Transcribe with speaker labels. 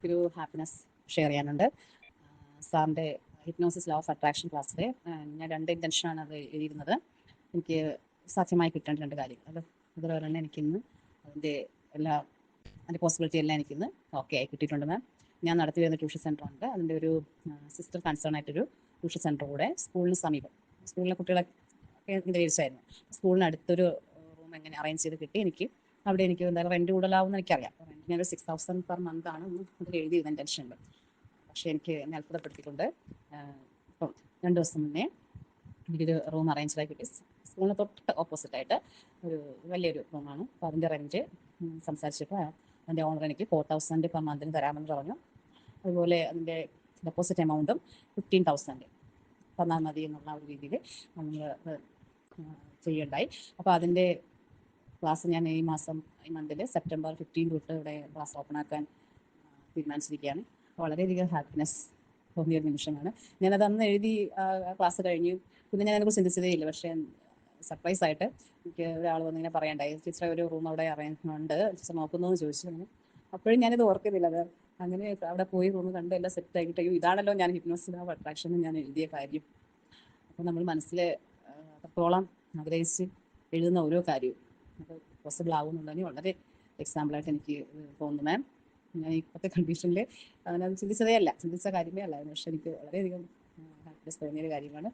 Speaker 1: ഒരു happiness share ചെയ്യാനുണ്ട്. സാറിൻ്റെ ഹിപ്നോസിസ് ലോ ഓഫ് അട്രാക്ഷൻ ക്ലാസ്സിൽ ഞാൻ 2 ഇൻറ്റൻഷനാണ് അത് എഴുതിയിരുന്നത്. എനിക്ക് സാധ്യമായി കിട്ടേണ്ട 2 കാര്യങ്ങൾ. അതിലൊരെണ്ണം എനിക്കിന്ന് അതിൻ്റെ എല്ലാ അതിൻ്റെ പോസിബിലിറ്റി എല്ലാം എനിക്കിന്ന് ഓക്കെ ആയി കിട്ടിയിട്ടുണ്ട് മാം. ഞാൻ നടത്തി വരുന്ന ട്യൂഷൻ സെൻ്ററുണ്ട്. അതിൻ്റെ ഒരു സിസ്റ്റർ കൺസേൺ ആയിട്ടൊരു ട്യൂഷൻ സെൻ്റർ കൂടെ സ്കൂളിന് സമീപം, സ്കൂളിലെ കുട്ടികളെ കേന്ദ്രീകരിച്ചായിരുന്നു. സ്കൂളിനടുത്തൊരു റൂം എങ്ങനെ അറേഞ്ച് ചെയ്ത് കിട്ടി എനിക്ക്. അവിടെ എനിക്ക് എന്തായാലും റെൻറ്റ് കൂടുതലാവുമെന്ന് എനിക്കറിയാം. റെൻറ്റ് ഞാനൊരു 6000 പെർ മന്ത് ആണ് അതിൽ എഴുതിയത് ഇൻറ്റൻഷനിൽ. പക്ഷേ എനിക്ക് എന്നെ അത്ഭുതപ്പെടുത്തിക്കൊണ്ട് ഇപ്പം 2 ദിവസം മുന്നേ എനിക്കൊരു റൂം അറേഞ്ച്ഡായി കിട്ടി. സ്കൂളിന് തൊട്ട് ഓപ്പോസിറ്റായിട്ട് ഒരു വലിയൊരു റൂമാണ്. അപ്പോൾ അതിൻ്റെ റെൻറ്റ് സംസാരിച്ചപ്പോൾ അതിൻ്റെ ഓണർ എനിക്ക് 4000 പെർ മന്തിന് തരാമെന്ന് പറഞ്ഞു. അതുപോലെ അതിൻ്റെ ഡെപ്പോസിറ്റ് എമൗണ്ടും 15,000 തന്നാൽ മതി എന്നുള്ള ഒരു രീതിയിൽ നമ്മൾ ചെയ്യുകയുണ്ടായി. അപ്പോൾ അതിൻ്റെ ക്ലാസ് ഞാൻ ഈ മന്തിൽ സെപ്റ്റംബർ 15 തൊട്ട് ഇവിടെ ക്ലാസ് ഓപ്പൺ ആക്കാൻ തീരുമാനിച്ചിരിക്കുകയാണ്. വളരെയധികം ഹാപ്പിനെസ് തോന്നിയൊരു നിമിഷമാണ്. ഞാനത് അന്ന് എഴുതി ക്ലാസ് കഴിഞ്ഞു. പിന്നെ ഞാൻ അതിനെക്കുറിച്ച് ചിന്തിച്ചതേ ഇല്ല. പക്ഷേ സർപ്രൈസായിട്ട് എനിക്ക് ഒരാൾ വന്നിങ്ങനെ പറയണ്ടായി, ടീച്ചറെ ഒരു റൂം അവിടെ ഉണ്ട്, ടീച്ചർ നോക്കുന്നു എന്ന് ചോദിച്ചു. അങ്ങനെ അപ്പോഴും ഞാനിത് ഓർക്കുന്നില്ല. അത് അങ്ങനെ അവിടെ പോയി റൂം കണ്ട് എല്ലാം സെറ്റ് ആക്കിയിട്ട് അയ്യോ ഇതാണല്ലോ ഞാൻ ഹിപ്നോസിസ് ലോ ഓഫ് അട്രാക്ഷനിൽ ഞാൻ എഴുതിയ കാര്യം. അപ്പോൾ നമ്മൾ മനസ്സിൽ അത്രത്തോളം ആഗ്രഹിച്ച് എഴുതുന്ന ഓരോ കാര്യവും അത് പോസിബിൾ ആകുമെന്നുള്ളതിന് വളരെ എക്സാമ്പിളായിട്ട് എനിക്ക് തോന്നുന്നു മാം. ഞാൻ ഇപ്പോഴത്തെ കണ്ടീഷനിൽ അങ്ങനെ ചിന്തിച്ച കാര്യമേ അല്ലായിരുന്നു. പക്ഷെ എനിക്ക് വളരെയധികം ഹാപ്പിനെസ് തോന്നിയൊരു കാര്യമാണ്.